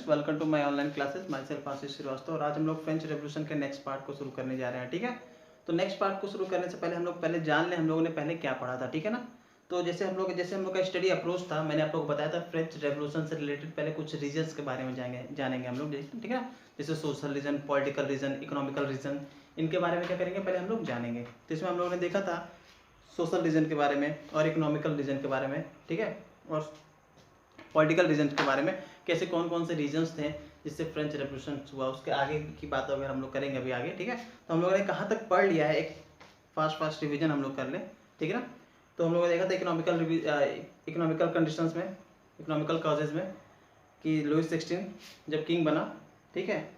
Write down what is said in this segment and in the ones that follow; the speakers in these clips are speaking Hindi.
Students, welcome to my online classes. Myself Ashish Srivastava. और आज हम लोग फ्रेंच रेवोल्यूशन के नेक्स्ट पार्ट को शुरू करने जा रहे हैं। ठीक है, तो नेक्स्ट पार्ट को शुरू करने से पहले हम लोग पहले जान लें हम लोगों ने पहले क्या पढ़ा था। ठीक है ना, तो जैसे हम लोग का स्टडी अप्रोच था, मैंने आप लोग को बताया था फ्रेंच रेवोल्यूशन से रिलेटेड पहले कुछ रीजन्स के बारे में जानेंगे हम लोग। ठीक है ना, जैसे social reason, political reason, economical reason, इनके बारे में क्या करेंगे पहले हम लोग जानेंगे। तो इसमें हम लोगों ने देखा था सोशल रीजन के बारे में और इकोनॉमिकल रीजन के बारे में, ठीक है, और पॉलिटिकल रीजन के बारे में, कैसे कौन कौन से रीजन्स थे जिससे फ्रेंच रेवोल्यूशन हुआ। उसके आगे की बात अगर हम लोग करेंगे अभी आगे। ठीक है, तो हम लोगों ने कहाँ तक पढ़ लिया है, एक फास्ट रिवीजन हम लोग कर लें। ठीक है ना, तो हम लोगों ने देखा था इकोनॉमिकल कंडीशंस में, इकोनॉमिकल कॉजेज में, कि लुइस 16 जब किंग बना। ठीक है,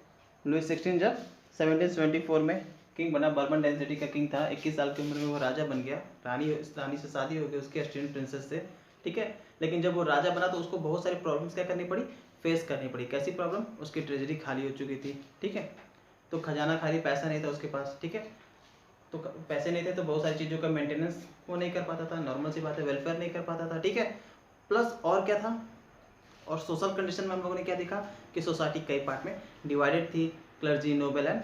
लुइस 16 जब 1774 में किंग बना, बर्बन डेंसिटी का किंग था। 21 साल की उम्र में वो राजा बन गया। रानी से शादी हो गई उसकी, अस्ट्रियन प्रिंसेस से। ठीक है, लेकिन जब वो राजा बना तो उसको बहुत सारी प्रॉब्लम्स क्या करनी पड़ी, फेस करनी पड़ी। कैसी प्रॉब्लम? उसकी ट्रेजरी खाली हो चुकी थी। ठीक है, तो खजाना खाली, पैसा नहीं था उसके पास। ठीक है, तो पैसे नहीं थे तो बहुत सारी चीज़ों का मेंटेनेंस वो नहीं कर पाता था, नॉर्मल सी बात है, वेलफेयर नहीं कर पाता था। ठीक है, प्लस और क्या था, और सोशल कंडीशन में हम लोगों ने क्या देखा कि सोसाइटी कई पार्ट में डिवाइडेड थी, clergy, noble and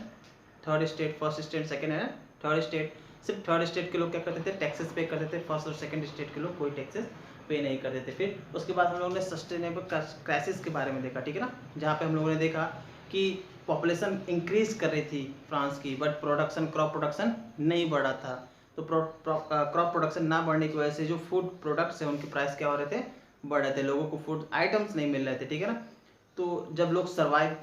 third state, first state, second and third state. सिर्फ थर्ड स्टेट के लोग क्या करते थे, टैक्सेस पे करते थे। फर्स्ट और सेकंड स्टेट के लोग कोई टैक्सेस पे नहीं करते थे। फिर उसके बाद हम लोगों ने सस्टेनेबल क्राइसिस के बारे में देखा। ठीक है ना, जहाँ पे हम लोगों ने देखा कि पॉपुलेशन इंक्रीज कर रही थी फ्रांस की, बट प्रोडक्शन, क्रॉप प्रोडक्शन नहीं बढ़ा था। तो क्रॉप प्रोडक्शन ना बढ़ने की वजह से जो फूड प्रोडक्ट्स हैं उनके प्राइस क्या हो रहे थे, बढ़ रहे थे। लोगों को फूड आइटम्स नहीं मिल रहे थे। ठीक है ना, तो जब लोग सर्वाइव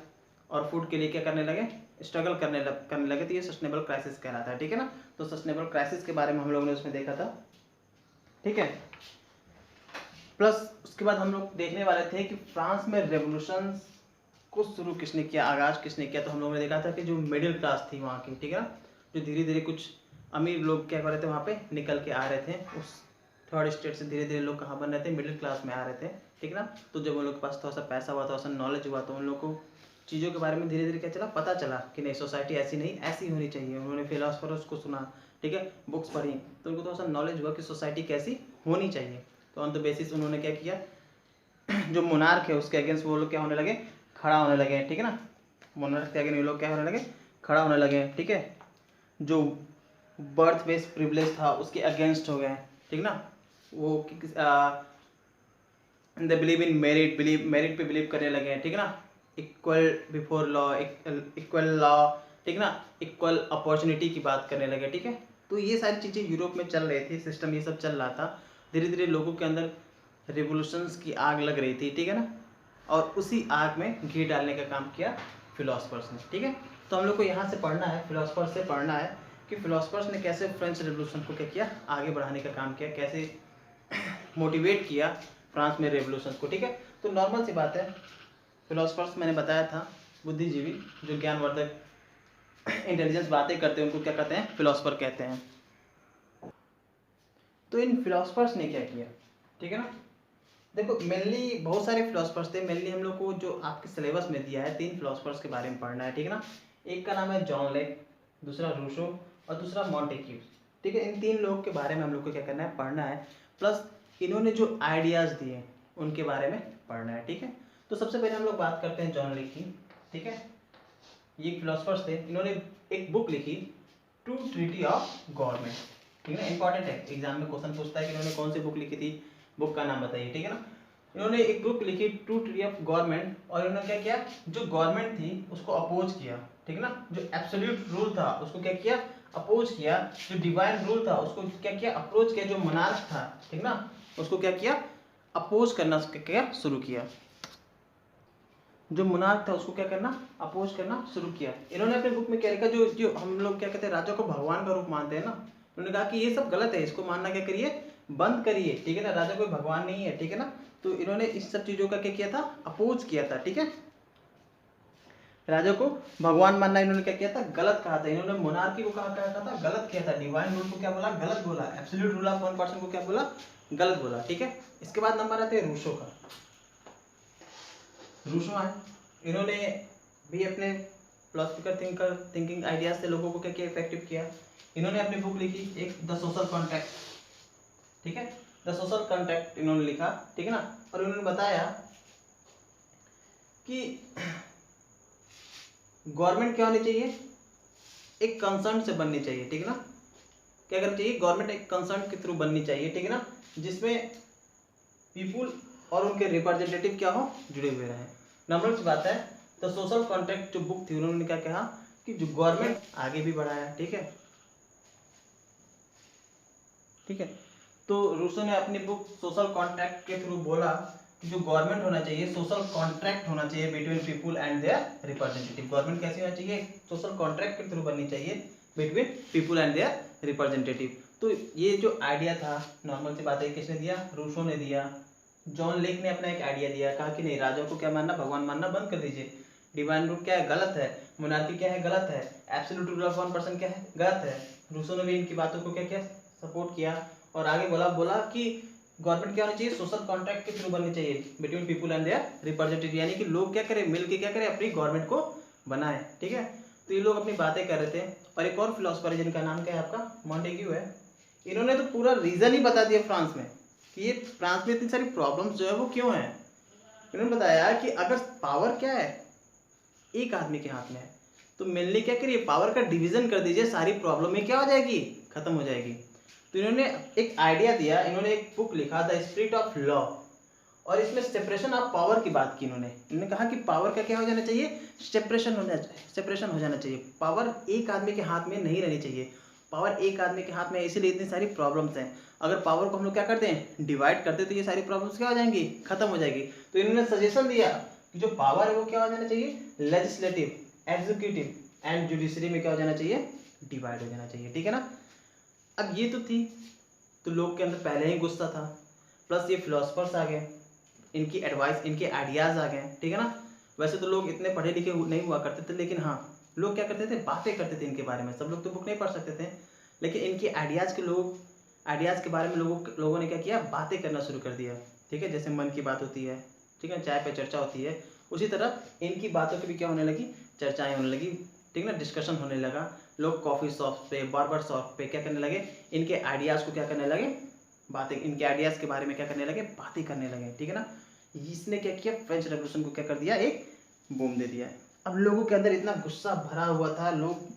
और फूड के लिए क्या करने लगे, स्ट्रगल करने लगे, तो ये सस्टेनेबल क्राइसिस कहलाता है। ठीक है ना, तो सस्टेनेबल क्राइसिस के बारे में हम लोगों ने उसमें देखा था। ठीक है, प्लस उसके बाद हम लोग देखने वाले थे कि फ्रांस में रेवोल्यूशन को शुरू किसने किया, आगाज किसने किया। तो हम लोगों ने देखा था कि जो मिडिल क्लास थी वहाँ की, ठीक है ना, जो धीरे धीरे कुछ अमीर लोग क्या कर रहे थे वहाँ पे निकल के आ रहे थे, उस थर्ड स्टेट से धीरे धीरे लोग कहाँ बन रहे थे, मिडिल क्लास में आ रहे थे। ठीक है ना, तो जब उन लोग के पास थोड़ा सा पैसा हुआ, थोड़ा सा नॉलेज हुआ, तो उन लोग को चीज़ों के बारे में धीरे धीरे क्या चला, पता चला कि नहीं, सोसाइटी ऐसी नहीं, ऐसी होनी चाहिए। उन्होंने फिलोसफर्स को सुना, ठीक है, बुक्स पढ़ी, तो उनको थोड़ा सा नॉलेज हुआ कि सोसाइटी कैसी होनी चाहिए। तो ऑन द बेसिस उन्होंने क्या किया, जो मोनार्क है उसके अगेंस्ट वो लोग क्या होने लगे, खड़ा होने लगे। ठीक है ना, मोनार्क के अगेंस्ट वो लोग क्या होने लगे, खड़ा होने लगे। ठीक है, जो बर्थ बेस प्रिविलेज था उसके अगेंस्ट हो गए। ठीक ना, वो दे बिलीव इन मेरिट पे बिलीव करने लगे हैं। ठीक है ना, equal before law, equal law, ठीक ना, इक्वल अपॉर्चुनिटी की बात करने लगे। ठीक है, तो ये सारी चीज़ें यूरोप में चल रही थी, सिस्टम ये सब चल रहा था। धीरे धीरे लोगों के अंदर रिवोल्यूशंस की आग लग रही थी। ठीक है ना, और उसी आग में घी डालने का काम किया फिलोसफर्स ने। ठीक है, तो हम लोग को यहाँ से पढ़ना है, फिलोसफर से पढ़ना है कि फिलोसफर्स ने कैसे फ्रेंच रेवोल्यूशन को क्या किया, आगे बढ़ाने का काम किया, कैसे मोटिवेट किया फ्रांस में रेवोल्यूशन को। ठीक है, तो नॉर्मल सी बात है, फिलोसफर्स मैंने बताया था बुद्धिजीवी, जो ज्ञानवर्धक इंटेलिजेंस बातें करते हैं उनको क्या कहते हैं, फिलोसफर कहते हैं। तो इन फिलोसफर्स ने क्या किया, ठीक है ना, देखो मेनली बहुत सारे फिलोसफर्स थे। मेनली हम लोग को जो आपके सिलेबस में दिया है 3 फिलोसफर्स के बारे में पढ़ना है। ठीक है ना, एक का नाम है जॉन लेक, दूसरा रूसो और दूसरा मॉन्टेक्यू। ठीक है, इन 3 लोगों के बारे में हम लोग को क्या करना है, पढ़ना है। प्लस इन्होंने जो आइडियाज़ दिए उनके बारे में पढ़ना है। ठीक है, तो सबसे पहले हम लोग बात करते हैं जॉन लेक की। ठीक है, ये फिलोसफर्स थे, इन्होंने एक बुक लिखी, टू ट्रीटी ऑफ गवर्नमेंट। ठीक है ना, इंपॉर्टेंट है, एग्जाम में क्वेश्चन पूछता है कि इन्होंने कौन सी बुक लिखी थी, बुक का नाम बताइए। ठीक है ना, इन्होंने एक बुक लिखी टू ट्री ऑफ गवर्नमेंट, और इन्होंने क्या किया, जो गवर्नमेंट थी उसको अपोज किया। ठीक है ना, जो एब्सोल्यूट रूल था उसको क्या किया, अपोज किया। जो डिवाइन रूल था उसको क्या किया, अप्रोच किया। जो मोनार्क था, ठीक ना, उसको क्या किया, अपोज करना क्या शुरू किया। जो मोनार्क था उसको क्या करना, अपोज करना शुरू किया। इन्होंने अपने बुक में क्या लिखा, जो जो हम लोग क्या कहते हैं, राजा को भगवान का रूप मानते हैं ना, उन्होंने कहा कि ये सब गलत है, इसको मानना क्या करिए, बंद करिए। ठीक है ना, राजा कोई भगवान नहीं है। ठीक है ना, तो इन्होंने इस सब चीजों का क्या किया था, अपोज किया था। ठीक है, राजा को भगवान मानना इन्होंने क्या किया था, गलत कहा था। इन्होंने मोनार्की को कहा था, गलत किया था। डिवाइन रूल को क्या बोला, गलत बोला। एब्सोल्यूट रूल ऑफ 1% को क्या बोला, गलत बोला। ठीक है, इसके बाद नंबर आते हैं रूसो का। रूसो है, इन्होंने भी अपने फिलोसफिकल थिंकिंग आइडियाज से लोगों को क्या किया, इफेक्टिव किया। इन्होंने अपनी बुक लिखी एक द सोशल कॉन्ट्रैक्ट। ठीक है, द सोशल कॉन्ट्रैक्ट इन्होंने लिखा। ठीक है ना, और इन्होंने बताया कि गवर्नमेंट क्या होनी चाहिए, एक कंसर्न से बननी चाहिए, ठीक है ना। क्या करनी चाहिए, गवर्नमेंट एक कंसर्न के थ्रू बननी चाहिए, ठीक है ना, जिसमें पीपुल और उनके रिप्रेजेंटेटिव क्या हो, जुड़े हुए रहे। नंबर की बात है। तो सोशल कॉन्ट्रैक्ट जो बुक थी उन्होंने क्या कहा कि जो गवर्नमेंट आगे भी बढ़ाया, ठीक है, ठीक है। तो रूसो ने अपनी बुक सोशल कॉन्ट्रैक्ट के थ्रू बोला कि जो गवर्नमेंट होना चाहिए, सोशल कॉन्ट्रैक्ट होना चाहिए between people and their representative. Government कैसी होना चाहिए, सोशल कॉन्ट्रैक्ट के थ्रू बननी चाहिए between people and their representative. तो ये जो आइडिया था, नॉर्मल सी बात है, किसने दिया, रूसो ने दिया। जॉन लेक ने अपना एक आइडिया दिया, कहा कि नहीं, राजा को क्या मानना, भगवान मानना बंद कर दीजिए। डिवाइन रूल क्या है, गलत है। मोनार्की क्या है, गलत है। Absolute rule of one person क्या है, गलत है। रूसो ने भी इनकी बातों को क्या किया, सपोर्ट किया। और आगे बोला कि गवर्नमेंट क्या होनी चाहिए, सोशल कॉन्ट्रैक्ट के थ्रू बननी चाहिए between people and their representative, यानी कि लोग क्या करें, मिलके क्या करें, अपनी गवर्नमेंट को बनाए, ठीक है। तो ये लोग अपनी बातें कर रहे थे। और एक और फिलोसफर है जिनका नाम क्या है आपका, मॉन्टेग्यू है। इन्होंने तो पूरा रीजन ही बता दिया फ्रांस में कि ये फ्रांस में इतनी सारी प्रॉब्लम्स जो है वो क्यों है। इन्होंने बताया कि अगर पावर क्या है, एक आदमी के हाथ में है, तो मेनली क्या करिए, पावर का डिवीजन कर दीजिए, सारी प्रॉब्लम में क्या हो जाएगी, खत्म हो जाएगी। तो इन्होंने एक आइडिया दिया, इन्होंने एक बुक लिखा द स्पिरिट ऑफ लॉ, और इसमें सेपरेशन ऑफ पावर की बात की इन्होंने कहा कि पावर का क्या हो जाना चाहिए, सेपरेशन हो जाना चाहिए। पावर एक आदमी के हाथ में नहीं रहनी चाहिए। पावर एक आदमी के हाथ में, इसीलिए इतनी सारी प्रॉब्लम्स हैं। अगर पावर को हम लोग क्या करते हैं, डिवाइड करते, तो ये सारी प्रॉब्लम्स क्या हो जाएंगी, खत्म हो जाएगी। तो इन्होंने सजेशन दिया कि जो पावर है वो क्या हो जाना चाहिए, लेजिस्लेटिव, एग्जीक्यूटिव एंड जुडिशरी में क्या हो जाना चाहिए, डिवाइड हो जाना चाहिए, ठीक है ना। अब ये तो थी, तो लोग के अंदर पहले ही गुस्सा था, प्लस ये फिलोसफर्स आ गए, इनकी एडवाइस, इनके आइडियाज़ आ गए, ठीक है ना। वैसे तो लोग इतने पढ़े लिखे नहीं हुआ करते थे, लेकिन हाँ, लोग क्या करते थे, बातें करते थे इनके बारे में। सब लोग तो बुक नहीं पढ़ सकते थे, लेकिन इनके आइडियाज़ के बारे में लोगों ने क्या किया, बातें करना शुरू कर दिया, ठीक है। जैसे मन की बात होती है, ठीक है, चाय पे चर्चा होती है, उसी तरह इनकी बातों की भी क्या होने लगी, चर्चाएँ होने लगी, ठीक है ना, डिस्कशन होने लगा। लोग कॉफ़ी शॉप पे, बार्बर शॉप पे क्या करने लगे, इनके आइडियाज़ को क्या करने लगे, बातें, इनके आइडियाज़ के बारे में क्या करने लगे, बातें करने लगे, ठीक है ना। इसने क्या किया, फ्रेंच रेवोल्यूशन को क्या कर दिया, एक बूम दे दिया। अब लोगों के अंदर इतना गुस्सा भरा हुआ था, लोग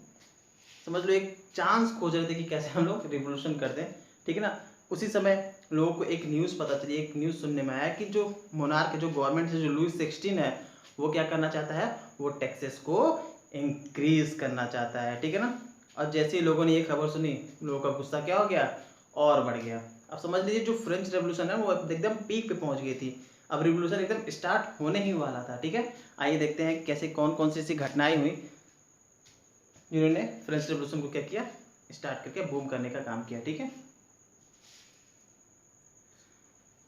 समझ लो एक चांस खोज रहे थे कि कैसे हम लोग रिवोल्यूशन कर दें, ठीक है ना। उसी समय लोगों को एक न्यूज़ पता चली, एक न्यूज़ सुनने में आया कि जो मोनार्क, जो गवर्नमेंट है, जो लुई 16 है, वो क्या करना चाहता है, वो टैक्सेस को इंक्रीज करना चाहता है, ठीक है ना। और जैसे ही लोगों ने ये खबर सुनी, लोगों का गुस्सा क्या हो गया, और बढ़ गया। अब समझ लीजिए जो फ्रेंच रेवोल्यूशन है वो एकदम पीक पे पहुंच गई थी। अब रिवोल्यूशन एकदम स्टार्ट होने ही वाला था, ठीक है। आइए देखते हैं कैसे कौन कौन सी ऐसी घटनाएं हुई जिन्होंने फ्रेंच रेवोल्यूशन को क्या किया, स्टार्ट करके बूम करने का काम किया, ठीक है।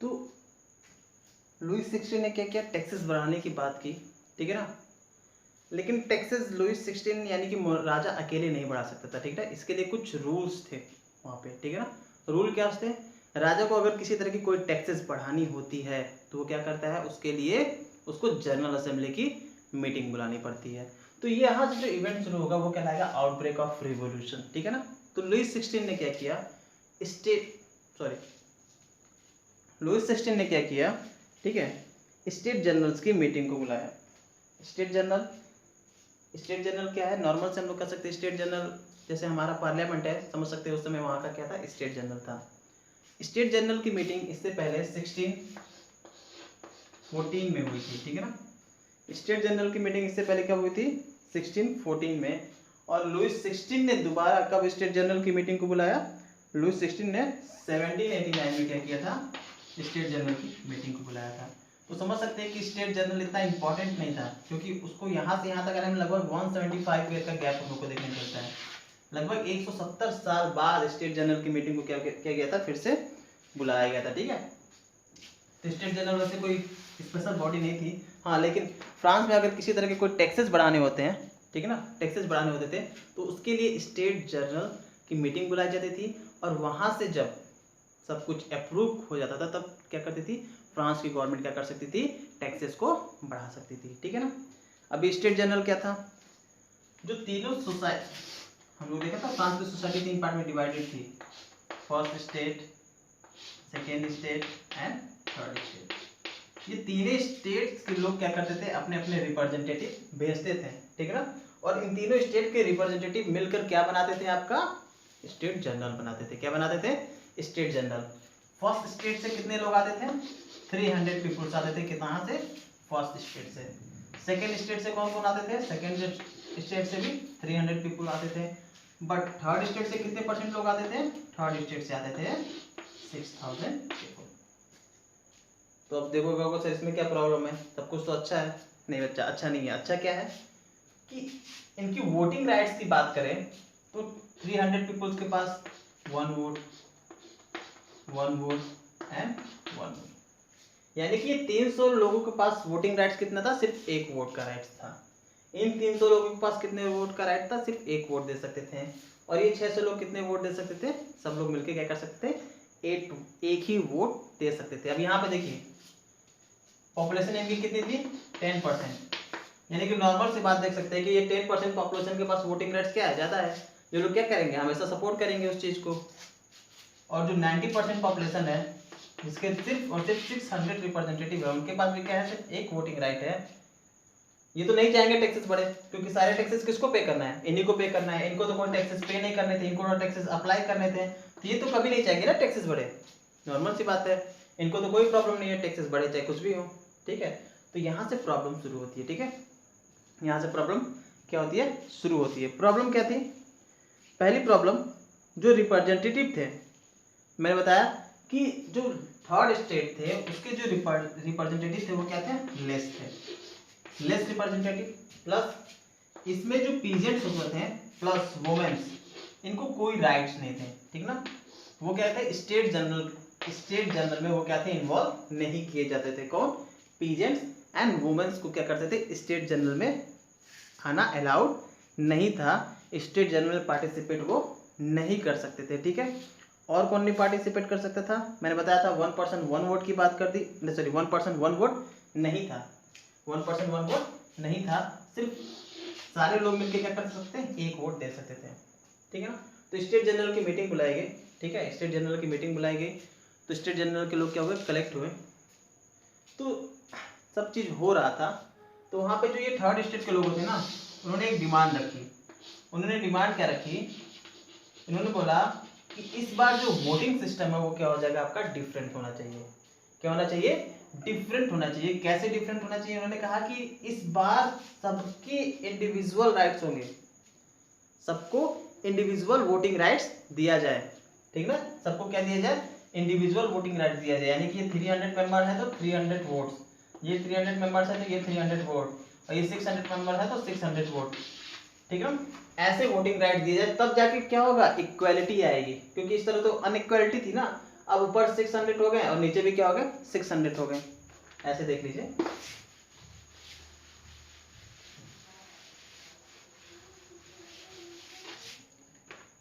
तो लुई 16 ने क्या किया, टैक्सेस बढ़ाने की बात की, ठीक है ना। लेकिन टैक्सेस लुई 16 यानी कि राजा अकेले नहीं बढ़ा सकता था, ठीक है। इसके लिए कुछ रूल्स थे वहाँ पे, ठीक है ना। रूल क्या थे, राजा को अगर किसी तरह की कोई टैक्सेस बढ़ानी होती है तो वो क्या करता है, उसके लिए उसको जनरल असेंबली की मीटिंग बुलानी पड़ती है। तो ये यहाँ से जो इवेंट शुरू होगा वो कहलाएगा आउटब्रेक ऑफ रिवोल्यूशन, ठीक है ना। तो लुई 16 ने क्या किया, लुई 16 ने क्या किया, ठीक है, स्टेट जनरल्स की मीटिंग को बुलाया। स्टेट जनरल क्या है, नॉर्मल से हम लोग कह सकते हैं स्टेट जनरल जैसे हमारा पार्लियामेंट है, समझ सकते हैं, उस समय वहाँ का क्या था, स्टेट जनरल था। स्टेट जनरल की मीटिंग इससे पहले 1614 में हुई थी, ठीक है ना। स्टेट जनरल की मीटिंग इससे पहले कब हुई थी, 1614 में। और लुई 16 ने दोबारा कब स्टेट जनरल की मीटिंग को बुलाया, लुई 16 ने 1789 में क्या किया था, स्टेट जनरल की मीटिंग को बुलाया था। तो समझ सकते हैं कि स्टेट जनरल इतना इंपॉर्टेंट नहीं था, क्योंकि उसको यहाँ से यहाँ तक आने में लगभग 175 ईयर का गैप हम लोग को देखने को मिलता है। लगभग 170 साल बाद स्टेट जनरल की मीटिंग को क्या किया गया था, फिर से बुलाया गया था, ठीक है। तो स्टेट जनरल वैसे कोई स्पेशल बॉडी नहीं थी, हाँ, लेकिन फ्रांस में अगर किसी तरह के कोई टैक्सेस बढ़ाने होते हैं, ठीक है ना, टैक्सेस बढ़ाने होते थे, तो उसके लिए स्टेट जनरल की मीटिंग बुलाई जाती थी। और वहाँ से जब सब कुछ अप्रूव हो जाता था, तब क्या करती थी फ्रांस की गवर्नमेंट, क्या कर सकती थी, टैक्सेस को बढ़ा सकती थी, ठीक है ना। अभी स्टेट जनरल क्या था, जो तीनों सोसाइटी हम लोग देखा था, फ्रांस की सोसाइटी 3 पार्ट में डिवाइडेड थी, first state, second state and third state, ये तीनों स्टेट्स के लोग क्या करते थे, अपने अपने रिप्रेजेंटेटिव भेजते थे, ठीक है ना। और इन तीनों स्टेट के रिप्रेजेंटेटिव मिलकर क्या बनाते थे, आपका स्टेट जनरल बनाते थे। क्या बनाते थे, स्टेट जनरल। फर्स्ट स्टेट से कितने लोग आते थे, 300 पीपल्स आते थे। कहाँ से, फर्स्ट स्टेट से। सेकेंड स्टेट से कौन कौन आते थे, सेकेंड स्टेट से भी 300 पीपल आते थे। बट थर्ड स्टेट से कितने परसेंट लोग आते थे, थर्ड स्टेट से आते थे 6000 पीपल। तो अब देखोगे सर इसमें क्या प्रॉब्लम है, सब कुछ तो अच्छा है। नहीं बच्चा, अच्छा नहीं है। अच्छा क्या है कि इनकी वोटिंग राइट्स की बात करें तो 300 पीपल्स के पास 1 वोट एंड 1 वोट, यानी कि 300 लोगों के पास वोटिंग राइट्स कितना था, सिर्फ 1 वोट का राइट्स था। इन 300 लोगों के पास कितने वोट का राइट था, सिर्फ 1 वोट दे सकते थे। और ये 600 लोग कितने वोट दे सकते थे, सब लोग मिलकर क्या कर सकते थे, एक ही वोट दे सकते थे। अब यहाँ पे देखिए पॉपुलेशन इनकी कितनी थी, 10%, यानी कि नॉर्मल सी बात देख सकते हैं कि ये 10% पॉपुलेशन के पास वोटिंग राइट्स क्या है, ज़्यादा है। ये लोग क्या करेंगे, हमेशा सपोर्ट करेंगे उस चीज़ को। और जो 90% पॉपुलेशन है, जिसके सिर्फ और सिर्फ 600 रिप्रेजेंटेटिव है, उनके पास भी क्या है, सिर्फ एक वोटिंग राइट है। ये तो नहीं चाहेंगे टैक्सेस बढ़े, क्योंकि सारे टैक्सेस किसको पे करना है, इन्हीं को पे करना है। इनको तो कोई टैक्सेस पे नहीं करने थे, इनको तो टैक्सेस अप्लाई करने थे, तो ये तो कभी नहीं चाहेंगे ना टैक्सेस बढ़े। नॉर्मल सी बात है, इनको तो कोई प्रॉब्लम नहीं है टैक्सेस बढ़े चाहे कुछ भी हो, ठीक है। तो यहाँ से प्रॉब्लम शुरू होती है, ठीक है। यहाँ से प्रॉब्लम क्या होती है, शुरू होती है। प्रॉब्लम क्या थी, पहली प्रॉब्लम जो रिप्रेजेंटेटिव थे, मैंने बताया कि जो थर्ड स्टेट थे उसके जो रिप्रेजेंटेटिव थे वो क्या थे, लेस थे, लेस रिप्रेजेंटेटिव। प्लस इसमें जो पीजेंट्स होते थे प्लस वुमेन्स, इनको कोई राइट्स नहीं थे, ठीक ना। वो क्या थे, स्टेट जनरल में वो क्या थे, इन्वॉल्व नहीं किए जाते थे। कौन, पीजेंट्स एंड वुमेन्स को क्या करते थे, स्टेट जनरल में आना अलाउड नहीं था। स्टेट जनरल में पार्टिसिपेट वो नहीं कर सकते थे, ठीक है। और कौन नहीं पार्टिसिपेट कर सकता था, मैंने बताया था 1 पर्सन 1 वोट की बात कर दी, सॉरी 1 पर्सन 1 वोट नहीं था, 1 पर्सन 1 वोट नहीं था। सिर्फ सारे लोग मिलकर क्या कर सकते हैं, एक वोट दे सकते थे, ठीक है ना। तो स्टेट जनरल की मीटिंग बुलाई गई, ठीक है, स्टेट जनरल की मीटिंग बुलाई गई। तो स्टेट जनरल के लोग क्या हुए, कलेक्ट हुए। तो सब चीज़ हो रहा था, तो वहाँ पे जो ये थर्ड स्टेट के लोग थे ना, उन्होंने एक डिमांड रखी। उन्होंने डिमांड क्या रखी, इन्होंने बोला कि इस बार जो वोटिंग सिस्टम है वो क्या हो जाएगा, आपका डिफरेंट होना चाहिए। क्या होना चाहिए, डिफरेंट होना चाहिए। कैसे डिफरेंट होना चाहिए, उन्होंने कहा कि इस बार सबके इंडिविजुअल राइट्स होंगे, सबको इंडिविजुअल वोटिंग राइट्स दिया जाए, ठीक ना। सबको क्या दिया जाए, इंडिविजुअल वोटिंग राइट्स दिया जाए। यानी कि ये 300 मेंबर है तो 300 वोट्स, ये 300 मेंबर्स है तो ये 300 वोट, और ये 600 मेंबर है तो 600 वोट, ठीक है। ऐसे वोटिंग राइट दिए जाए, तब जाके क्या होगा, इक्वालिटी आएगी। क्योंकि इस तरह तो अनइक्वालिटी थी ना। अब ऊपर 600 हो गए और नीचे भी क्या हो गए, 600 हो गए। ऐसे देख लीजिए,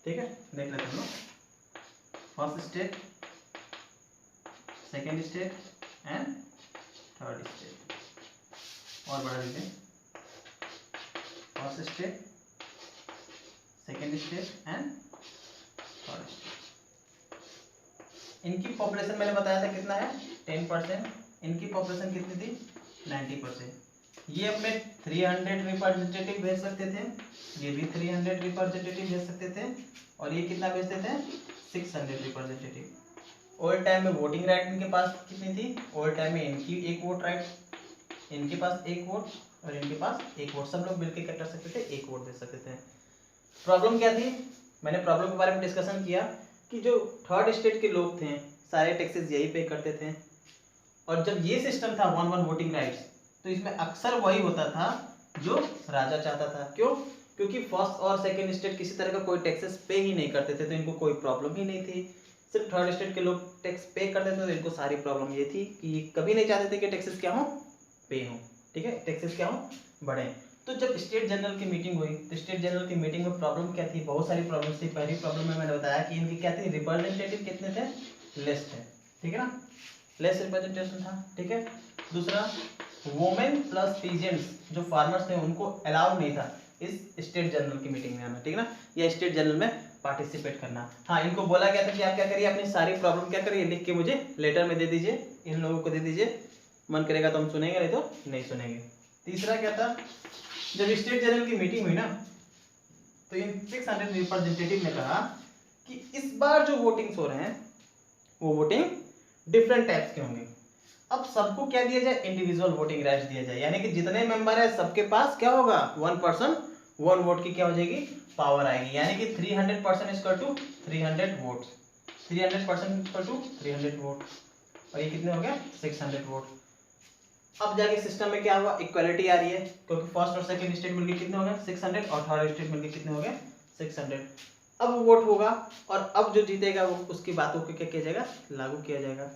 ठीक है, देख लेते हैं। First state, second state and third state, और बढ़ा दीजिए, first state, second state and third state. इनकी पॉपुलेशन मैंने बताया था कितना है, 10%। इनकी पॉपुलेशन कितनी थी, 90%। ये अपने 300 रिप्रेजेंटेटिव भेज सकते थे, ये भी 300 रिप्रेजेंटेटिव भेज सकते थे, और ये कितना भेजते थे, 600 रिप्रेजेंटेटिव। ओल्ड टाइम में वोटिंग राइट इनके पास कितनी थी, ओल्ड टाइम में इनकी एक वोट राइट, इनके पास एक वोट और इनके पास एक वोट, सब लोग मिलकर क्या कर सकते थे, एक वोट दे सकते थे। प्रॉब्लम क्या थी, मैंने प्रॉब्लम के बारे में डिस्कशन किया कि जो थर्ड स्टेट के लोग थे सारे टैक्सेस यही पे करते थे। और जब ये सिस्टम था 1-1 वोटिंग राइट्स, तो इसमें अक्सर वही होता था जो राजा चाहता था। क्यों, क्योंकि फर्स्ट और सेकंड स्टेट किसी तरह का कोई टैक्सेस पे ही नहीं करते थे, तो इनको कोई प्रॉब्लम ही नहीं थी। सिर्फ थर्ड स्टेट के लोग टैक्स पे करते थे, तो इनको सारी प्रॉब्लम ये थी कि ये कभी नहीं चाहते थे कि टैक्सेस क्या हो, पे हो, ठीक है, टैक्सेस क्या हो, बढ़े। तो जब स्टेट जनरल की मीटिंग हुई, तो स्टेट जनरल की मीटिंग में प्रॉब्लम क्या थी, बहुत सारी प्रॉब्लम्स थी। पहली प्रॉब्लम में मैंने बताया कि इनकी क्या थी, रिप्रेजेंटेटिव कितने थे, लेस थे, ठीक है ना, लेस रिप्रेजेंटेशन था, ठीक है। दूसरा, वोमेन प्लस पीजेंट्स जो फार्मर्स थे उनको अलाउड नहीं था इस स्टेट जनरल की मीटिंग में आना, ठीक है ना, या स्टेट जनरल में पार्टिसिपेट करना। हाँ, इनको बोला गया था कि आप क्या करिए, अपनी सारी प्रॉब्लम क्या करिए, लिख के मुझे लेटर में दे दीजिए, इन लोगों को दे दीजिए, मन करेगा तो हम सुनेंगे, नहीं तो नहीं सुनेंगे। तीसरा क्या था, जब स्टेट जनरल की मीटिंग हुई ना, तो इन 600 रिप्रेजेंटेटिव ने कहा कि इस बार जो वोटिंग्स हो रहे हैं वो वोटिंग डिफरेंट टाइप्स के होंगे। अब सबको क्या दिया जाए, इंडिविजुअल वोटिंग राइट्स दिया जाए, यानी कि जितने मेंबर है सबके पास क्या होगा, 1 पर्सन 1 वोट की क्या हो जाएगी, पावर आएगी। यानी कि 300% equal to 300 vote, 300% equal to 300 vote, और ये कितने हो गए, 600 वोट। अब जाके सिस्टम में क्या हुआ, इक्वालिटी आ रही है, क्योंकि फर्स्ट और सेकंड स्टेट मिलके कितने हो गए, 600, और थर्ड स्टेट मिलके कितने हो गए, 600। अब वोट होगा और अब जो जीतेगा वो उसकी बातों को क्या किया जाएगा, लागू किया जाएगा।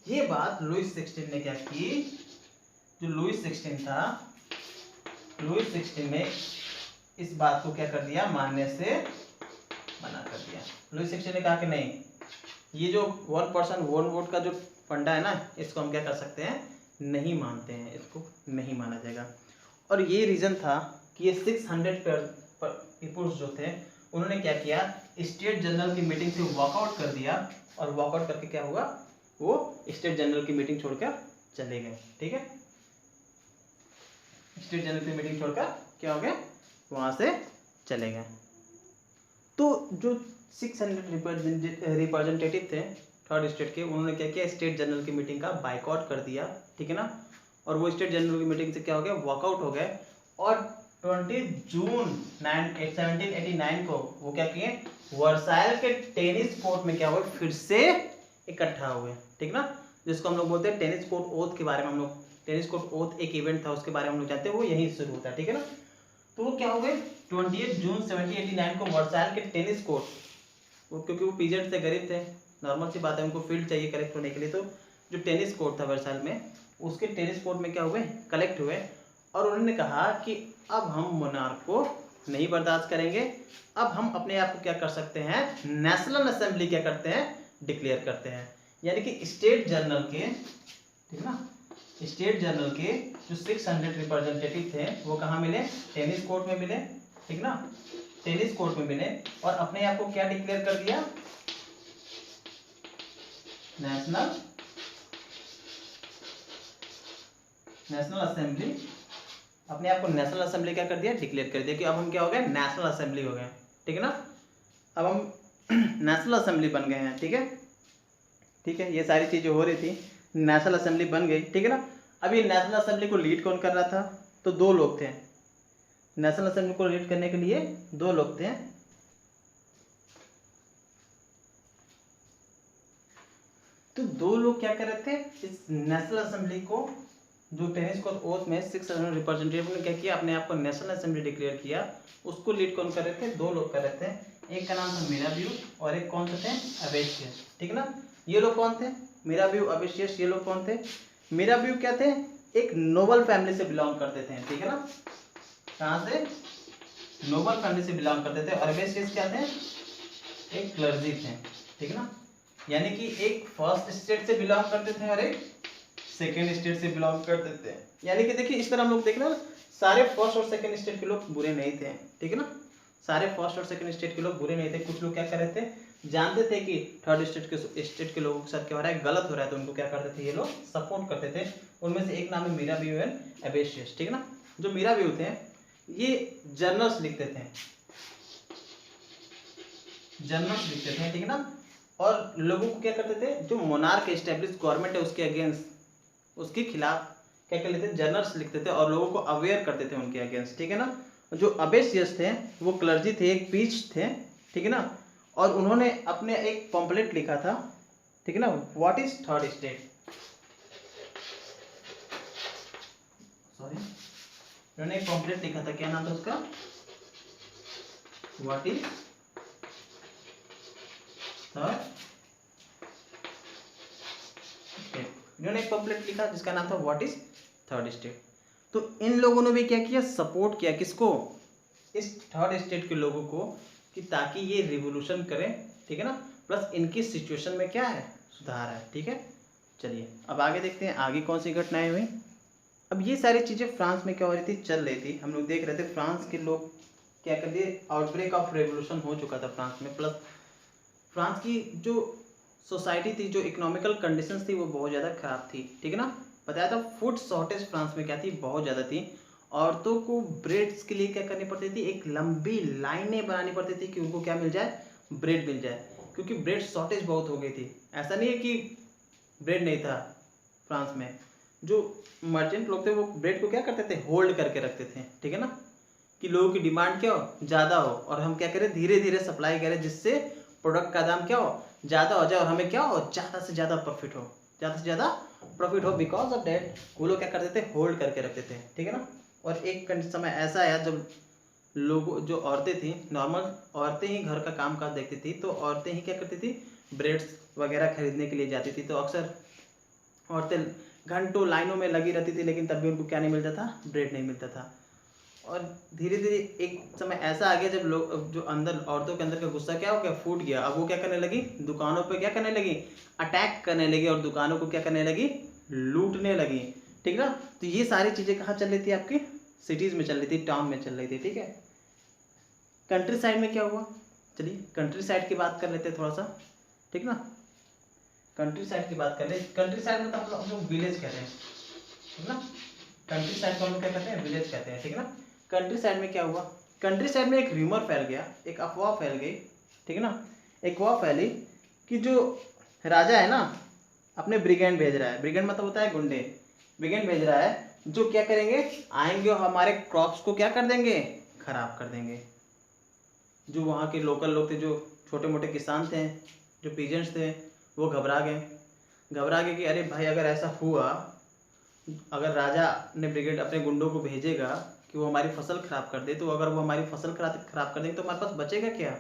ये बात लुईस 16 ने क्या की, जो लुईस 16 था, लुईस 16 ने इस बात को क्या कर दिया, मानने से मना कर दिया। लुईस 16 ने कहा कि नहीं, ये जो 1 पर्सन 1 वोट का जो फंडा है ना, इसको हम क्या कर सकते हैं, नहीं मानते हैं, इसको नहीं माना जाएगा। और ये रीजन था कि ये 600 पीपुल्स जो थे उन्होंने क्या किया, स्टेट जनरल की मीटिंग से वॉकआउट कर दिया, और वॉकआउट करके क्या हुआ, वो स्टेट जनरल की मीटिंग छोड़कर चले गए। ठीक है, स्टेट जनरल की मीटिंग छोड़कर क्या हो गया, वहां से चले गए। तो जो 600 रिप्रेजेंटेटिव थे थर्ड स्टेट के, उन्होंने क्या किया, स्टेट जनरल की मीटिंग का बाइकआउट कर दिया। ठीक है ना, और वो स्टेट जनरल की मीटिंग से क्या हो गया, वॉकआउट हो गए, और 20 जून 1789 को वो क्या किए, वर्साइल के टेनिस कोर्ट में क्या हुए, फिर से इकट्ठा हुए। ठीक ना, जिसको हम लोग बोलते हैं टेनिस कोर्ट ओथ के बारे में, हम लोग टेनिस कोर्ट ओथ एक इवेंट था, उसके बारे में हम लोग जानते हैं, वो यहीं शुरू होता है। ठीक है ना, तो वो क्या हो गए, 28 जून 1789 को वर्साइल के टेनिस कोर्ट, वो क्योंकि वो पीजेंट थे, गरीब थे, नॉर्मल सी बात है, उनको फील्ड चाहिए कलेक्ट होने के लिए, तो जो टेनिस कोर्ट था वर्साइल में, उसके टेनिस कोर्ट में क्या हुए, कलेक्ट हुए, और उन्होंने कहा कि अब हम मोनार्क को नहीं बर्दाश्त करेंगे, अब हम अपने आप को क्या कर सकते हैं, नेशनल असेंबली क्या करते हैं, डिक्लेयर करते हैं। यानी कि स्टेट जनरल के, ठीक ना, स्टेट जनरल के जो 600 रिप्रेजेंटेटिव थे वो कहाँ मिले, टेनिस कोर्ट में मिले। ठीक ना, टेनिस कोर्ट में मिले, और अपने आप को क्या डिक्लेयर कर दिया, नेशनल असेंबली, अपने आप को नेशनल असेंबली क्या कर दिया, डिक्लेयर कर दिया कि अब हम क्या हो गए, नेशनल असेंबली हो गए। ठीक है ना, अब हम नेशनल असेंबली बन गए हैं। ठीक है, ठीक है, ये सारी चीजें हो रही थी, नेशनल असेंबली बन गई। ठीक है ना, अब ये नेशनल असेंबली को लीड कौन कर रहा था, तो 2 लोग थे, नेशनल असेंबली को लीड करने के लिए 2 लोग थे। तो 2 लोग क्या कर रहे थे, इस नेशनल असेंबली को, जो टेनिस कोर्ट ओथ में 600 रिप्रेजेंटेटिव ने क्या किया, अपने आप को नेशनल असेंबली डिक्लेयर किया, उसको लीड कौन कर रहे थे, 2 लोग कर रहे थे। एक का नाम था मिराबियो, और एक कौन से थे, अबेशियस। ठीक ना, ये लोग कौन थे, मिराबियो, अबेशियस, ये लोग कौन थे, मिराबियो क्या थे, एक नोबल फैमिली से बिलोंग करते थे। ठीक है ना, कहाँ से, नोबल फैमिली से बिलोंग करते थे, और अबेशियस क्या थे, एक क्लर्जी थे। ठीक ना, यानी कि एक फर्स्ट स्टेट से बिलोंग करते थे और एक सेकेंड स्टेट से बिलोंग करते थे। यानी कि देखिए इस तरह हम लोग देख रहे हैं ना, सारे फर्स्ट और सेकेंड स्टेट के लोग बुरे नहीं थे। ठीक है ना, सारे फर्स्ट और सेकेंड स्टेट के लोग बुरे नहीं थे। कुछ लोग क्या कर रहे थे, जानते थे कि थर्ड स्टेट के लोगों के साथ क्या हो रहा है, गलत हो रहा है, तो उनको क्या करते थे, ये लोग सपोर्ट करते थे। उनमें से एक नाम है मिराबियो एंड अबेशियस। ठीक है ना, जो मिराबियो थे ये जर्नल्स लिखते थे, जर्नल्स लिखते थे। ठीक है ना, और लोगों को क्या करते थे, जो मोनार्क एस्टेब्लिश गवर्नमेंट है उसके अगेंस्ट, उसके खिलाफ क्या कर लेते थे, जर्नल्स लिखते थे और लोगों को अवेयर करते थे उनके अगेंस्ट। ठीक है ना, जो अबेशियस थे वो क्लर्जी थे, एक प्रीस्ट थे। ठीक है ना, और उन्होंने अपने एक पम्पलेट लिखा था। ठीक है ना, what is third state, sorry, उन्होंने एक पम्पलेट लिखा था, क्या नाम था उसका, व्हाट इज थर्ड स्टेट। इन्होंने एक पम्पलेट लिखा जिसका नाम था व्हाट इज थर्ड स्टेट। तो इन लोगों ने भी क्या किया, सपोर्ट किया किसको, इस थर्ड स्टेट के लोगों को, कि ताकि ये रिवोल्यूशन करें। ठीक है ना, प्लस इनकी सिचुएशन में क्या है, सुधार है। ठीक है, चलिए अब आगे देखते हैं आगे कौन सी घटनाएं हुई। अब ये सारी चीजें फ्रांस में क्या हो रही थी, चल रही थी, हम लोग देख रहे थे फ्रांस के लोग क्या कर दिए, आउटब्रेक ऑफ रेवोल्यूशन हो चुका था फ्रांस में। प्लस फ्रांस की जो सोसाइटी थी, जो इकोनॉमिकल कंडीशंस थी वो बहुत ज़्यादा खराब थी। ठीक है ना, बताया था फूड शॉर्टेज फ्रांस में क्या थी, बहुत ज़्यादा थी। औरतों को ब्रेड्स के लिए क्या करनी पड़ती थी, एक लंबी लाइनें बनानी पड़ती थी कि उनको क्या मिल जाए, ब्रेड मिल जाए, क्योंकि ब्रेड शॉर्टेज बहुत हो गई थी। ऐसा नहीं है कि ब्रेड नहीं था फ्रांस में, जो मर्चेंट लोग थे वो ब्रेड को क्या करते थे, होल्ड करके रखते थे, ठीक है ना, कि लोगों की डिमांड क्या हो, ज़्यादा हो, और हम क्या करें, धीरे धीरे सप्लाई करें, जिससे प्रोडक्ट का दाम क्या हो, ज़्यादा हो जाए और हमें क्या हो, ज़्यादा से ज़्यादा प्रॉफिट हो, ज़्यादा से ज़्यादा प्रॉफिट हो। बिकॉज ऑफ डैट वो लोग क्या करते थे, होल्ड करके रखते थे, ठीक है ना। और एक समय ऐसा आया जब लोग, जो औरतें थी, नॉर्मल औरतें ही घर का काम काज देखती थी, तो औरतें ही क्या करती थी, ब्रेड्स वगैरह खरीदने के लिए जाती थी। तो अक्सर औरतें घंटों लाइनों में लगी रहती थी, लेकिन तब भी उनको क्या नहीं मिलता था, ब्रेड नहीं मिलता था। और धीरे धीरे एक समय ऐसा आ गया जब लोग, जो अंदर औरतों के अंदर का गुस्सा क्या हो गया, फूट गया। अब वो क्या करने लगी, दुकानों पे क्या करने लगी, अटैक करने लगी, और दुकानों को क्या करने लगी, लूटने लगी, ठीक ना। तो ये सारी चीज़ें कहाँ चल रही थी, आपकी सिटीज़ में चल रही थी, टाउन में चल रही थी, ठीक है। कंट्री साइड में क्या हुआ, चलिए कंट्री साइड की बात कर लेते हैं थोड़ा सा, ठीक ना। कंट्री साइड की बात कर ले, कंट्री साइड मतलब हम लोग विलेज कहते हैं, ठीक ना। कंट्री साइड को हम लोग क्या कहते हैं, विलेज कहते हैं, ठीक है ना। कंट्री साइड में क्या हुआ, कंट्री साइड में एक र्यूमर फैल गया, एक अफवाह फैल गई, ठीक है ना। एक अफवाह फैली कि जो राजा है ना, अपने ब्रिगेड भेज रहा है, ब्रिगेड मतलब होता है गुंडे, ब्रिगेड भेज रहा है, जो क्या करेंगे, आएंगे और हमारे क्रॉप्स को क्या कर देंगे, खराब कर देंगे। जो वहाँ के लोकल लोग थे, जो छोटे मोटे किसान थे, जो पीजेंट्स थे, वो घबरा गए कि अरे भाई अगर ऐसा हुआ, अगर राजा ने ब्रिगेड अपने गुंडों को भेजेगा कि वो हमारी फसल खराब कर दे, तो अगर वो हमारी फसल खराब कर देंगे तो हमारे पास बचेगा क्या,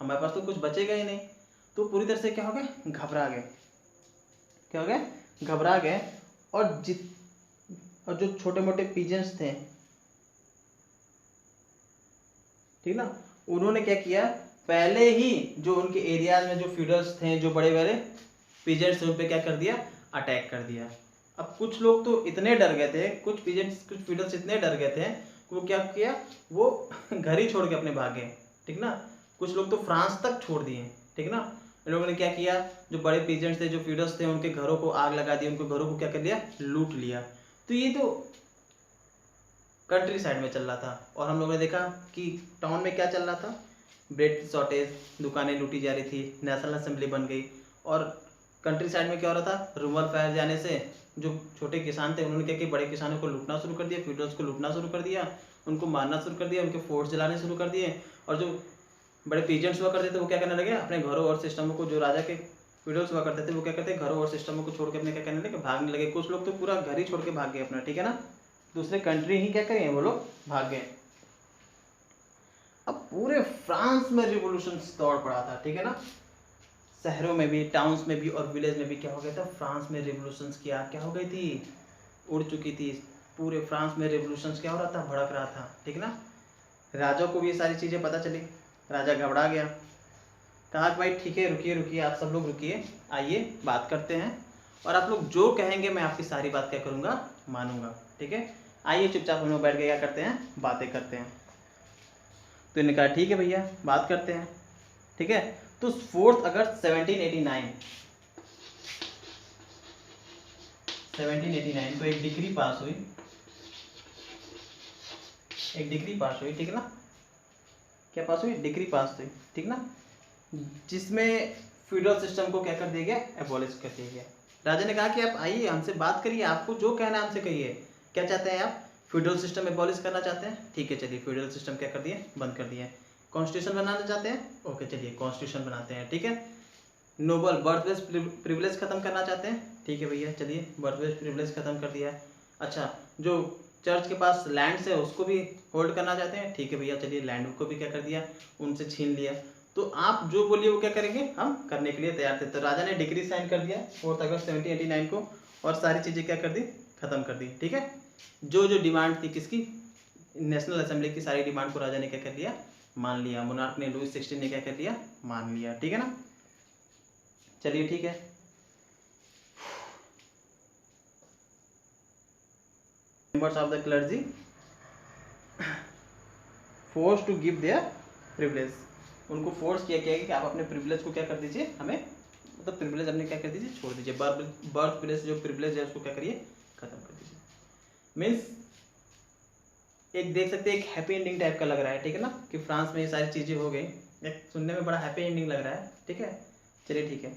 हमारे पास तो कुछ बचेगा ही नहीं। तो पूरी तरह से क्या हो गए, घबरा गए, क्या हो गए, घबरा गए। और जो छोटे मोटे पीजेंट्स थे, ठीक ना, उन्होंने क्या किया, पहले ही जो उनके एरियाज में जो फीडर्स थे, जो बड़े बड़े पीजेंट्स थे, उन पे क्या कर दिया, अटैक कर दिया। अब कुछ लोग तो इतने डर गए थे, कुछ पीजेंट्स, कुछ फीडर्स इतने डर गए थे, वो क्या किया, वो घर ही छोड़ के अपने भागे, ठीक ना। कुछ लोग तो फ्रांस तक छोड़ दिए, ठीक ना। इन लोगों ने क्या किया, जो बड़े पीजेंट्स थे, जो फीडर्स थे, उनके घरों को आग लगा दी, उनके घरों को क्या कर लिया, लूट लिया। तो ये तो कंट्री साइड में चल रहा था। और हम लोगों ने देखा कि टाउन में क्या चल रहा था, ब्रेड शॉर्टेज, दुकानें लूटी जा रही थी, नेशनल असेंबली बन गई। और कंट्री साइड में क्या हो रहा था, रूमर फैल जाने से जो छोटे किसान थे, उन्होंने क्या किया, बड़े किसानों को लूटना शुरू कर दिया, फीडर्स को लूटना शुरू कर दिया, उनको मारना शुरू कर दिया, उनके फोर्ट्स जलाने शुरू कर दिए। और जो बड़े पीजेंट्स हुआ करते थे, वो क्या करने लगे, अपने घरों और सिस्टमों को, जो राजा के फीडर्स हुआ करते थे, वो क्या करते, घरों और सिस्टमों को छोड़ के अपने क्या करने लगे, भागने लगे। कुछ लोग तो पूरा घर ही छोड़ के भाग गए अपना, ठीक है ना, दूसरे कंट्री ही क्या करें, वो लोग भाग गए। अब पूरे फ्रांस में रिवॉल्यूशन दौड़ पड़ा था, ठीक है ना। शहरों में भी, टाउन्स में भी और विलेज में भी क्या हो गया था, फ्रांस में रिवॉल्यूशंस क्या हो गई थी, उड़ चुकी थी। पूरे फ्रांस में रिवॉल्यूशंस क्या हो रहा था, भड़क रहा था, ठीक ना। राजा को भी ये सारी चीज़ें पता चली, राजा घबरा गया, कहा कि भाई ठीक है, रुकिए रुकिए, आप सब लोग रुकिए, आइए बात करते हैं, और आप लोग जो कहेंगे मैं आपकी सारी बात क्या करूँगा, मानूंगा, ठीक है। आइए चुपचाप हम लोग बैठ के क्या करते हैं, बातें करते हैं। तो इन्होंने कहा ठीक है भैया, बात करते हैं, ठीक है। तो 4 अगस्त 1789 को एक डिग्री पास हुई, ठीक है ना। क्या पास हुई, डिग्री पास हुई, ठीक ना, जिसमें फ्यूडल सिस्टम को क्या कर दिया गया, एबॉलिश कर दिया गया। राजा ने कहा कि आप आइए, हमसे बात करिए, आपको जो कहना है हमसे कहिए, क्या चाहते हैं आप, फ्यूडल सिस्टम एबॉलिश करना चाहते हैं, ठीक है चलिए, फ्यूडल सिस्टम क्या कर दिए, बंद कर दिए। कॉन्स्टिट्यूशन बनाना चाहते हैं, ओके चलिए कॉन्स्टिट्यूशन बनाते हैं, ठीक है। नोबल बर्थप्लेस प्रिविलेज खत्म करना चाहते हैं, ठीक है भैया चलिए बर्थप्लेस प्रिविलेज खत्म कर दिया है। अच्छा, जो चर्च के पास लैंड्स है उसको भी होल्ड करना चाहते हैं, ठीक है भैया चलिए लैंड को भी क्या कर दिया, उनसे छीन लिया। तो आप जो बोलिए वो क्या करेंगे, हम करने के लिए तैयार थे। तो राजा ने डिक्री साइन कर दिया 4 अगस्त 1789 को, और सारी चीज़ें क्या कर दी, खत्म कर दी, ठीक है। जो जो डिमांड थी किसकी, नेशनल असेंबली की, सारी डिमांड को राजा ने क्या कर लिया, मान लिया। मोनार्क ने, लुई 16 ने क्या कर लिया, मान लिया, ठीक है ना। चलिए ठीक है। Members of the clergy force to give their privilege, उनको फोर्स किया गया कि आप अपने प्रिविलेज को क्या कर दीजिए, हमें मतलब प्रिविलेज अपने क्या कर दीजिए, छोड़ दीजिए। बर्थ प्लेस जो प्रिविलेज है उसको क्या करिए, खत्म मीन्स एक देख सकते हैं एक हैप्पी एंडिंग टाइप का लग रहा है, ठीक है ना, कि फ्रांस में ये सारी चीज़ें हो गई, एक सुनने में बड़ा हैप्पी एंडिंग लग रहा है, ठीक है। चलिए ठीक है,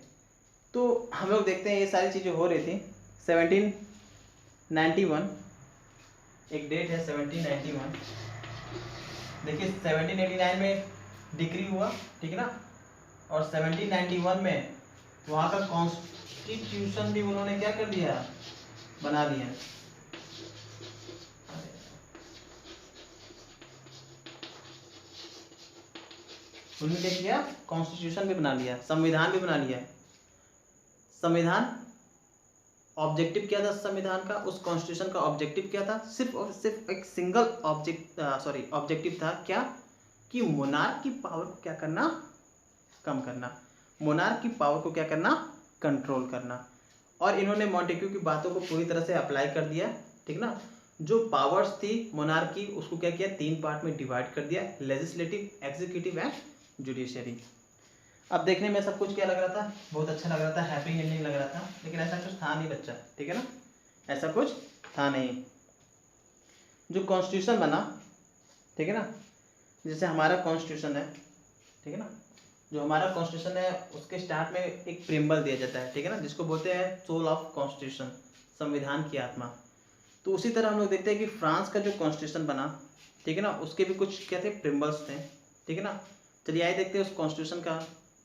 तो हम लोग देखते हैं ये सारी चीज़ें हो रही थी 1791, एक डेट है 1791। देखिए 1789 में डिक्री हुआ, ठीक है ना, और 1791 में वहाँ का कॉन्स्टिट्यूशन भी उन्होंने क्या कर दिया, बना लिया। उन्होंने क्या किया, कॉन्स्टिट्यूशन भी बना लिया, संविधान भी बना लिया। संविधान ऑब्जेक्टिव क्या था संविधान का, उस कॉन्स्टिट्यूशन का ऑब्जेक्टिव क्या था, सिर्फ और सिर्फ एक सिंगल ऑब्जेक्टिव था, क्या, कि मोनार्क की पावर को क्या करना, कम करना, मोनार्क की पावर को क्या करना, कंट्रोल करना। और इन्होंने मॉन्टेक्यू की बातों को पूरी तरह से अप्लाई कर दिया, ठीक ना। जो पावर्स थी मोनार्क की उसको क्या किया, 3 पार्ट में डिवाइड कर दिया, लेजिस्लेटिव, एग्जीक्यूटिव एंड जुडिशरी। अब देखने में सब कुछ क्या लग रहा था, बहुत अच्छा लग रहा था, हैप्पी एंडिंग लग रहा था, लेकिन ऐसा कुछ था नहीं बच्चा, ठीक है ना, ऐसा कुछ था नहीं। जो कॉन्स्टिट्यूशन बना, ठीक है ना, जैसे हमारा कॉन्स्टिट्यूशन है, ठीक है ना, जो हमारा कॉन्स्टिट्यूशन है उसके स्टार्ट में एक प्रीम्बल दिया जाता है, ठीक है ना, जिसको बोलते हैं सोल ऑफ कॉन्स्टिट्यूशन, संविधान की आत्मा। तो उसी तरह हम लोग देखते हैं कि फ्रांस का जो कॉन्स्टिट्यूशन बना, ठीक है ना, उसके भी कुछ क्या थे, प्रीम्बल्स थे, ठीक है ना। चलिए आइए देखते हैं उस कॉन्स्टिट्यूशन का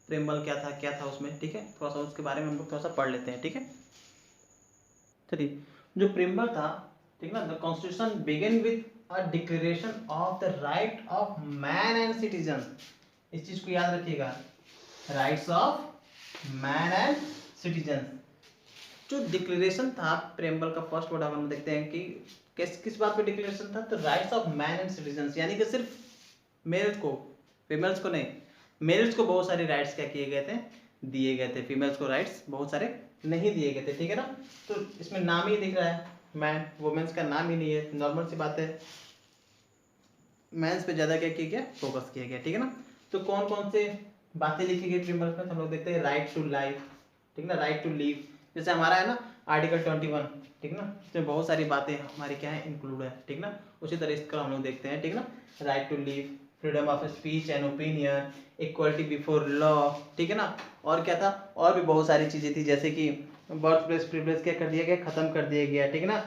प्रीम्बल क्या था उसमें, ठीक है, थोड़ा सा उसके बारे में हम लोग थोड़ा सा पढ़ लेते हैं, ठीक है। चलिए, जो प्रीम्बल था, ठीक है ना, the constitution begin with a declaration of the right of man and citizen. इस चीज को याद रखिएगा, rights of man and citizen. जो डिक्लेरेशन था प्रेम्बल का, फर्स्ट वर्ड हम देखते हैं कि किस बात पे डिक्लेरेशन था, तो rights of man and citizen, यानी कि सिर्फ मेल्स को, फीमेल्स को नहीं, मेल्स को बहुत सारे राइट्स क्या किए गए थे, दिए गए थे, फीमेल्स को राइट्स बहुत सारे नहीं दिए गए थे, ठीक है ना। तो इसमें नाम ही दिख रहा है मैन, वुमेन्स का नाम ही नहीं है, नॉर्मल सी बात है, मेंस पे ज्यादा क्या किया गया, फोकस किया गया, ठीक है ना। तो कौन कौन से बातें लिखी गई प्रीम्बल में, तो हम लोग देखते हैं राइट टू लाइफ, ठीक है ना, राइट टू लिव, जैसे हमारा है ना आर्टिकल 21, ठीक है ना, इसमें बहुत सारी बातें हमारी क्या है, इंक्लूड है, ठीक ना। उसी तरह इसका हम लोग देखते हैं, ठीक ना, right to live, freedom of speech and opinion, equality before law, ठीक है ना। और क्या था, और भी बहुत सारी चीजें थी, जैसे कि बर्थ प्लेस प्रिविलेज क्या कर दिया गया, खत्म कर दिया गया, ठीक है ना,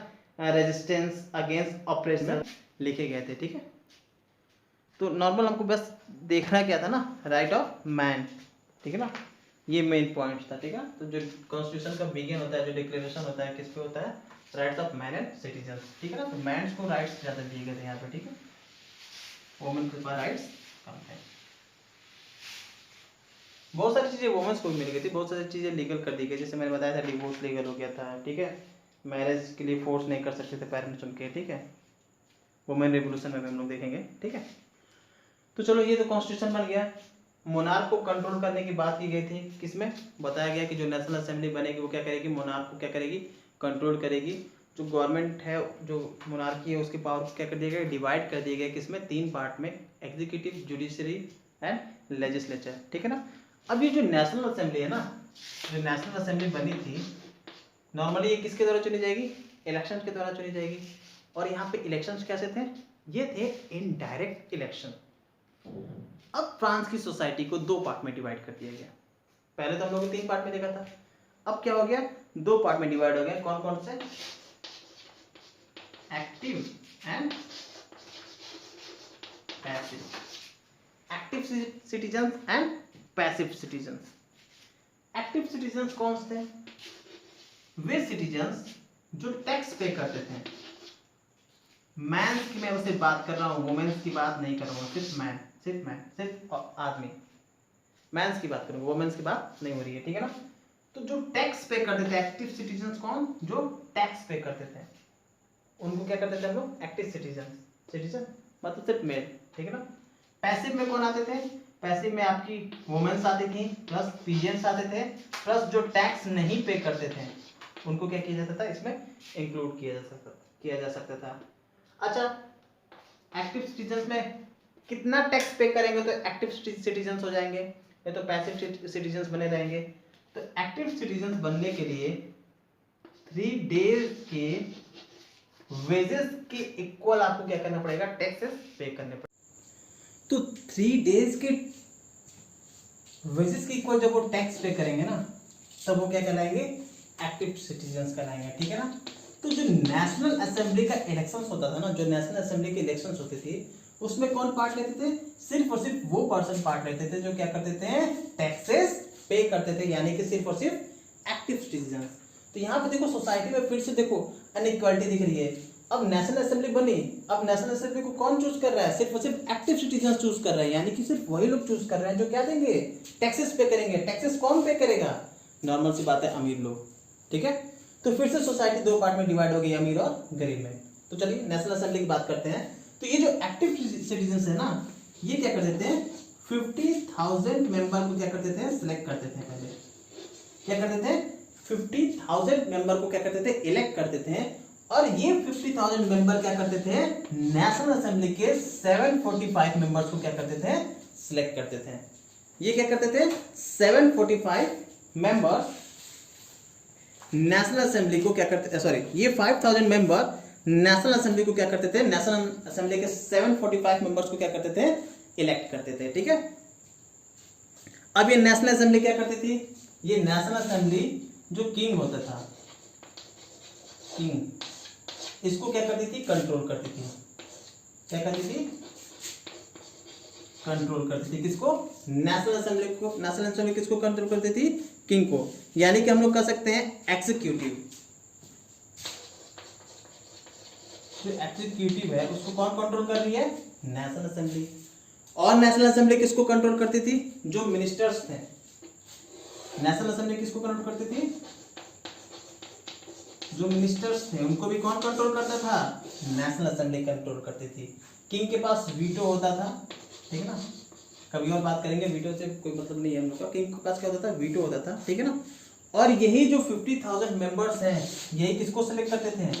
रेजिस्टेंस अगेंस्ट ऑपरेशन लिखे गए थे, ठीक है। तो नॉर्मल हमको बस देखना क्या था ना, राइट ऑफ मैन, ठीक है ना, ये मेन पॉइंट था, ठीक है। तो जो कॉन्स्टिट्यूशन का बिगिन होता है, जो डिक्लेरेशन होता है, किस पे होता है, rights of man and citizen, ठीक है ना। तो मैन को राइट्स ज्यादा दिए गए थे यहाँ पे, ठीक है, वुमेन के पास राइट्स कम थे। बहुत सारी चीजें वुमेन्स को भी मिल गई थी, बहुत सारी चीजें लीगल कर दी गई, जैसे मैंने बताया था डिवोर्स लीगल हो गया था, ठीक है, मैरिज के लिए फोर्स नहीं कर सकते थे पेरेंट्स उनके, ठीक है, वुमेन रिवोल्यूशन में भी हम लोग देखेंगे, ठीक है। तो चलो ये तो कॉन्स्टिट्यूशन बन गया। मोनार्क को कंट्रोल करने की बात की गई थी, किसमें, बताया गया कि जो नेशनल असेंबली बनेगी वो क्या करेगी, मोनार्क को क्या करेगी, कंट्रोल करेगी। जो गवर्नमेंट है, जो मोनार्की है, उसकी पावर को क्या कर दिया गया, डिवाइड कर दिया गया, किसमें, 3 पार्ट में, एग्जीक्यूटिव, जुडिशरी एंड लेजिस्लेचर, ठीक है ना। अब ये जो नेशनल असेंबली है ना, जो नेशनल असेंबली बनी थी, नॉर्मली ये किसके द्वारा चुनी जाएगी, इलेक्शन के द्वारा चुनी जाएगी। और यहाँ पे इलेक्शंस कैसे थे, ये थे इनडायरेक्ट इलेक्शन। अब फ्रांस की सोसाइटी को 2 पार्ट में डिवाइड कर दिया गया, पहले तो हम लोग 3 पार्ट में देखा था, अब क्या हो गया, 2 पार्ट में डिवाइड हो गया, कौन कौन से, active and passive, active citizens and passive citizens. Active citizens कौन से, वे सिटीजन्स जो टैक्स पे करते थे, मैंस की मैं उससे बात कर रहा हूँ, वुमेन्स की बात नहीं कर रहा हूँ, सिर्फ मैन, सिर्फ आदमी, मैंस की बात करूँगा, वुमेन्स की बात नहीं हो रही है, ठीक है ना। तो जो टैक्स पे करते थे, एक्टिव सिटीजन्स कौन, जो टैक्स पे करते थे, उनको क्या करते थे हम लोग, एक्टिव सिटीजन मतलब सिर्फ मेल, ठीक है ना। पैसिव में कौन आते थे, पैसिव में आपकी वुमेन्स आती थी, प्लस पीजेंट्स आते थे, प्लस जो टैक्स नहीं पे करते थे उनको क्या किया जाता था, इसमें इंक्लूड किया जा सकता था। अच्छा, एक्टिव सिटीजन्स में कितना टैक्स पे करेंगे तो एक्टिव सिटीजन्स हो जाएंगे, या तो पैसिव सिटीजन्स बने रहेंगे। तो एक्टिव सिटीजन्स बनने के लिए 3 डेज के वेजेस के इक्वल आपको क्या करना पड़ेगा, टैक्सेस पे करने पड़ेगा। तो 3 डेज के वेजेस के इक्वल जब वो टैक्स पे करेंगे ना, तब वो क्या कहलाएंगे, एक्टिव सिटीजन्स कहलाएंगे, ठीक है ना। तो जो नेशनल असेंबली का इलेक्शंस होता था ना, जो नेशनल असेंबली के इलेक्शंस होते थे, उसमें कौन पार्ट लेते थे, सिर्फ और सिर्फ वो पर्सन पार्ट लेते थे जो क्या करते थे, टैक्सेस पे करते थे, यानी कि सिर्फ और सिर्फ एक्टिव सिटीजन्स। तो यहाँ पे देखो सोसाइटी में फिर से देखो अनइक्वालिटी दिख रही है। अब नेशनल असेंबली बनी, अब नेशनल असेंबली को कौन चूज कर रहा है, सिर्फ और सिर्फ एक्टिव सिटीजन चूज कर रहे हैं, यानी कि सिर्फ वही लोग चूज कर रहे हैं जो क्या देंगे, टैक्सेस पे करेंगे। टैक्सेस कौन पे करेगा, नॉर्मल सी बात है, अमीर लोग, ठीक है। तो फिर से सोसाइटी 2 पार्ट में डिवाइड हो गई, अमीर और गरीब में। तो चलिए नेशनल असेंबली की बात करते हैं। तो ये जो एक्टिव सिटीजन है ना, ये क्या कर देते हैं, 50,000 मेंबर को क्या कर देते हैं, सिलेक्ट कर देते हैं। पहले क्या कर देते हैं, 50,000 मेंबर को क्या करते थे, इलेक्ट करते थे। और ये 50,000 मेंबर क्या करते थे, नेशनल असेंबली के 745 मेंबर्स को क्या करते थे, सिलेक्ट करते थे। ये क्या करते थे, 745 मेंबर्स नेशनल असेंबली को क्या करते थे, सॉरी, ये 5,000 मेंबर नेशनल असेंबली को क्या करते थे, नेशनल असेंबली के 745 मेंबर्स को क्या करते थे, इलेक्ट करते थे, ठीक है। अब ये नेशनल असेंबली क्या करती थी, ये नेशनल असेंबली जो किंग होता था, किंग, इसको क्या करती थी, कंट्रोल करती थी। क्या करती थी, कंट्रोल करती थी। किसको, नेशनल असेंबली को। नेशनल असेंबली किसको कंट्रोल करती थी, किंग को। यानी कि हम लोग कह सकते हैं एग्जीक्यूटिव, जो एग्जीक्यूटिव है उसको कौन कंट्रोल कर रही है, नेशनल असेंबली। और नेशनल असेंबली किसको कंट्रोल करती थी, जो मिनिस्टर्स थे। नेशनल असेंबली किसको कंट्रोल करती थी, जो मिनिस्टर्स थे उनको भी कौन कंट्रोल करता था, नेशनल असेंबली कंट्रोल करती थी। किंग के पास वीटो होता था, ठीक है ना, कभी और बात करेंगे, वीटो से कोई मतलब नहीं है हम लोग का। किंग के पास क्या होता था, वीटो होता था, ठीक है ना। और यही जो 50,000 मेंबर्स हैं, यही किसको सेलेक्ट करते थे,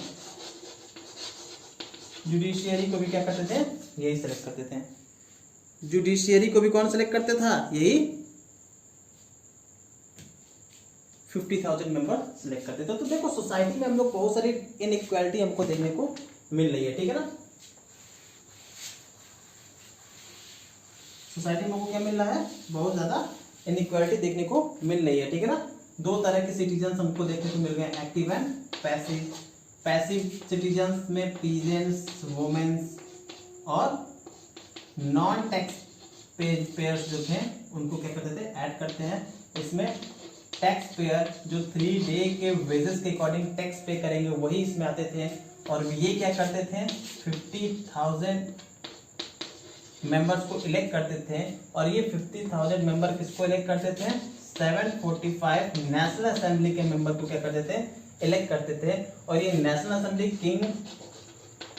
जुडिशियरी को भी क्या करते थे, यही सेलेक्ट करते थे। जुडिशियरी को भी कौन सेलेक्ट करते था, यही 50,000 मेंबर सिलेक्ट करते थे। तो देखो सोसाइटी में हम लोग बहुत सारी इनइक्वालिटी हमको देखने को मिल रही है, ठीक है ना। सोसाइटी में हमको क्या मिल रहा है, बहुत ज्यादा इनइक्वालिटी देखने को मिल रही है, ठीक है ना। 2 तरह के सिटीजन हमको देखने को मिल गए, active and passive. Passive citizen में पीजेंट्स, वुमेन्स और नॉन टैक्स पेयर्स जो थे उनको क्या करते थे, ऐड करते हैं इसमें। टैक्स पेयर जो 3 डे के वेजेस के अकॉर्डिंग टैक्स पे करेंगे वही इसमें आते थे। और ये क्या करते थे, 50,000 मेंबर्स को इलेक्ट करते थे। और ये 50,000 मेंबर किसको इलेक्ट करते थे, 745 नेशनल असेंबली के मेंबर को क्या करते थे, इलेक्ट करते थे। और ये नेशनल असेंबली किंग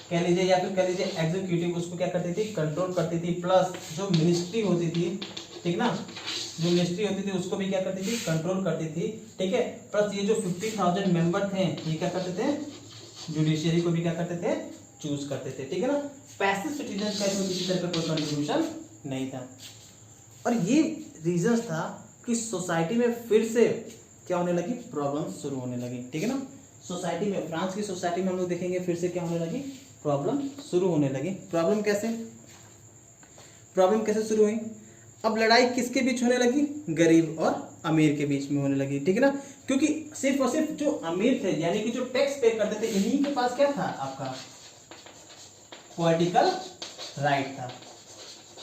कह लीजिए या फिर कह लीजिए एग्जीक्यूटिव, उसको क्या करती थी, कंट्रोल करती थी। प्लस जो मिनिस्ट्री होती थी, ठीक ना, जो मिनिस्ट्री होती थी उसको भी क्या करती थी, कंट्रोल करती थी, ठीक है। प्लस ये जो 50,000 मेंबर थे ये क्या करते थे, जुडिशियरी को भी क्या करते थे, चूज करते थे, ठीक है ना। पैसिव सिटीजन का इसमें किसी तरह का कोई कंट्रीब्यूशन नहीं था। और ये रीजन था कि सोसाइटी में फिर से क्या होने लगी, प्रॉब्लम शुरू होने लगी, ठीक है ना। सोसाइटी में, फ्रांस की सोसाइटी में हम लोग देखेंगे फिर से क्या होने लगी, प्रॉब्लम शुरू होने लगी। प्रॉब्लम कैसे शुरू हुई, अब लड़ाई किसके बीच होने लगी, गरीब और अमीर के बीच में होने लगी, ठीक है ना। क्योंकि सिर्फ और सिर्फ जो अमीर थे यानी कि जो टैक्स पे करते थे, इन्हीं के पास क्या था, आपका पॉलिटिकल राइट था।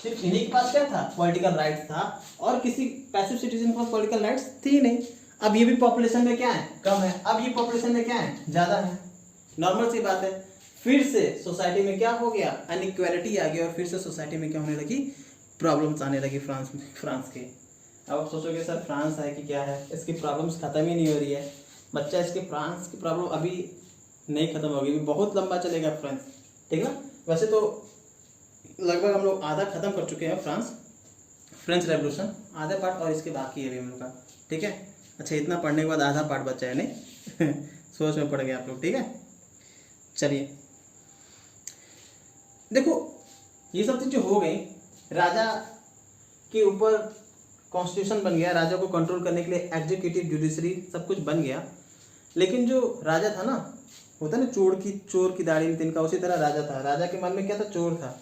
सिर्फ इन्हीं के पास क्या था, पॉलिटिकल राइट्स था। और किसी पैसिव सिटीजन के पास पॉलिटिकल राइट्स थी ही नहीं। अब ये भी पॉपुलेशन में क्या है, कम है। अब ये पॉपुलेशन में क्या है, ज्यादा है। नॉर्मल सी बात है। फिर से सोसाइटी में क्या हो गया, अनइक्वालिटी आ गया। और फिर से सोसाइटी में क्या होने लगी, प्रॉब्लम्स आने लगी फ्रांस के। अब आप सोचोगे सर फ्रांस है कि क्या है, इसकी प्रॉब्लम्स खत्म ही नहीं हो रही है। बच्चा, इसके फ्रांस की प्रॉब्लम अभी नहीं खत्म होगी, बहुत लंबा चलेगा फ्रांस, ठीक है ना। वैसे तो लगभग हम लोग आधा खत्म कर चुके हैं फ्रेंच रेवोल्यूशन, आधा पार्ट और इसके बाकी है अभी हम लोग का, ठीक है। अच्छा, इतना पढ़ने के बाद आधा पार्ट बचा है नहीं सोच में पड़ गए आप लोग, ठीक है। चलिए देखो ये सब चीजें हो गई, राजा के ऊपर कॉन्स्टिट्यूशन बन गया, राजा को कंट्रोल करने के लिए एग्जीक्यूटिव, जुडिशरी सब कुछ बन गया। लेकिन जो राजा था ना, होता है ना चोर की दाढ़ी में तिनका, उसी तरह राजा था। राजा के मन में क्या था? चोर था।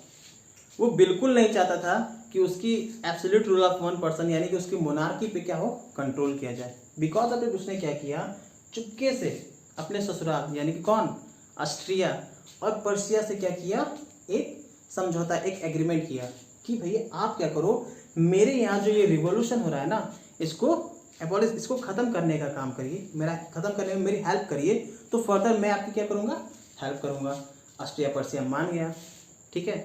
वो बिल्कुल नहीं चाहता था कि उसकी absolute rule of one person यानी कि उसकी मोनार्की पे क्या हो, कंट्रोल किया जाए। बिकॉज ऑफ इट उसने क्या किया, चुपके से अपने ससुराल यानी कि कौन, ऑस्ट्रिया और पर्शिया से क्या किया, एक समझौता, एक एग्रीमेंट किया कि भैया आप क्या करो, मेरे यहाँ जो ये रिवॉल्यूशन हो रहा है ना, इसको खत्म करने का काम करिए, मेरा खत्म करने में मेरी हेल्प करिए, तो फर्दर मैं आपकी क्या करूँगा, हेल्प करूँगा। ऑस्ट्रिया पर्शिया मान गया, ठीक है।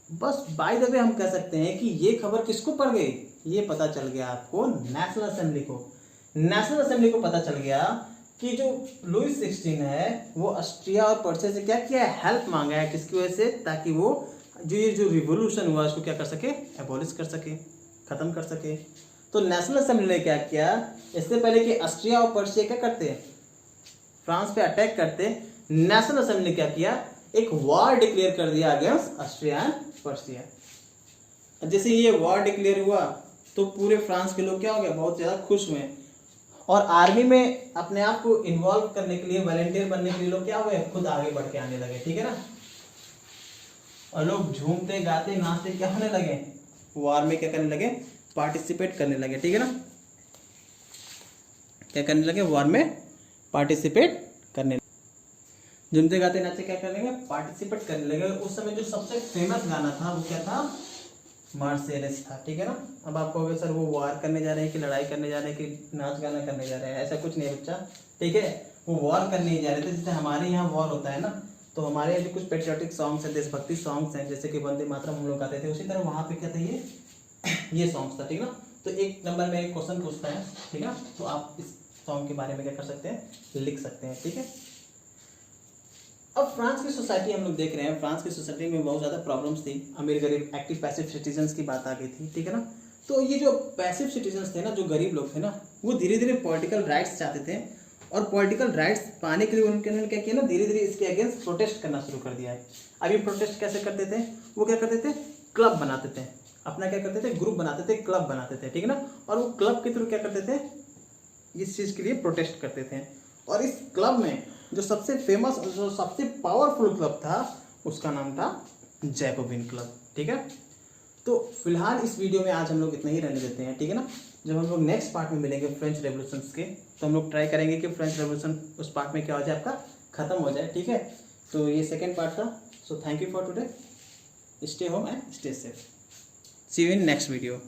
बस बाय द वे हम कह सकते हैं कि ये खबर किसको पड़ गई, ये पता चल गया आपको नेशनल असेंबली को। नेशनल असेंबली को पता चल गया कि जो लुईस 16 है वो ऑस्ट्रिया और पर्शिया से क्या किया है, हेल्प मांगा है। किसकी वजह से? ताकि वो ये जो रिवोल्यूशन हुआ उसको क्या कर सके, एबॉलिश कर सके, खत्म कर सके। तो नेशनल असेंबली ने क्या किया, इससे पहले कि ऑस्ट्रिया और पर्शिया क्या करते, फ्रांस पे अटैक करते, नेशनल असेंबली ने क्या किया, एक वॉर डिक्लेयर कर दिया अगेंस्ट ऑस्ट्रिया एंड पर्शिया। जैसे ये वॉर डिक्लेयर हुआ तो पूरे फ्रांस के लोग क्या हो गए, बहुत ज्यादा खुश हुए, और आर्मी में अपने आप को इन्वॉल्व करने के लिए, वॉलंटियर बनने के लिए लोग क्या हुए, खुद आगे बढ़ के आने लगे, ठीक है ना। और लोग झूमते गाते नाचते क्या होने लगे, वॉर में क्या करने लगे, पार्टिसिपेट करने लगे, ठीक है ना। क्या करने लगे, वॉर में पार्टिसिपेट करने, झूमते गाते नाचते क्या करने लगे, पार्टिसिपेट करने लगे। उस समय जो सबसे फेमस गाना था वो क्या था, मार्सेलेस था, ठीक है ना। अब आप कहोगे सर वो वार करने जा रहे हैं कि लड़ाई करने जा रहे हैं कि नाच गाना करने जा रहे हैं, ऐसा कुछ नहीं है बच्चा, ठीक है। वो वॉर करने ही जा रहे थे। जैसे हमारे यहाँ वॉर होता है ना, तो हमारे यहाँ जो कुछ पेट्रियोटिक सॉन्ग्स हैं, देशभक्ति सॉन्ग्स हैं, जैसे कि वंदे मातरम हम लोग गाते थे, उसी तरह वहाँ पे क्या था, ये सॉन्ग्स था, ठीक है ना। तो एक नंबर में एक क्वेश्चन पूछता है, ठीक है ना, तो आप इस सॉन्ग के बारे में क्या कर सकते हैं, लिख सकते हैं, ठीक है। अब फ्रांस की सोसाइटी हम लोग देख रहे हैं, फ्रांस की सोसाइटी में बहुत ज़्यादा प्रॉब्लम्स थी, अमीर गरीब, एक्टिव पैसिव सिटीजन्स की बात आ गई थी, ठीक है ना। तो ये जो पैसिव सिटीजन्स थे ना, जो गरीब लोग थे ना, वो धीरे धीरे पॉलिटिकल राइट्स चाहते थे, और पॉलिटिकल राइट्स पाने के लिए उन्होंने क्या किया ना, धीरे धीरे इसके अगेंस्ट प्रोटेस्ट करना शुरू कर दिया है। अभी प्रोटेस्ट कैसे करते थे, वो क्या करते थे, क्लब बनाते थे, अपना क्या करते थे, ग्रुप बनाते थे, क्लब बनाते थे, ठीक है ना। और वो क्लब के थ्रू क्या करते थे, इस चीज़ के लिए प्रोटेस्ट करते थे। और इस क्लब में जो सबसे फेमस, जो सबसे पावरफुल क्लब था, उसका नाम था जैकोबिन क्लब, ठीक है। तो फिलहाल इस वीडियो में आज हम लोग इतना ही रहने देते हैं, ठीक है ना। जब हम लोग नेक्स्ट पार्ट में मिलेंगे फ्रेंच रेवोल्यूशन के, तो हम लोग ट्राई करेंगे कि फ्रेंच रेवोल्यूशन उस पार्ट में क्या हो जाए, आपका खत्म हो जाए, ठीक है। तो ये सेकेंड पार्ट था। So thank you for today, stay home and stay safe, see you in next video.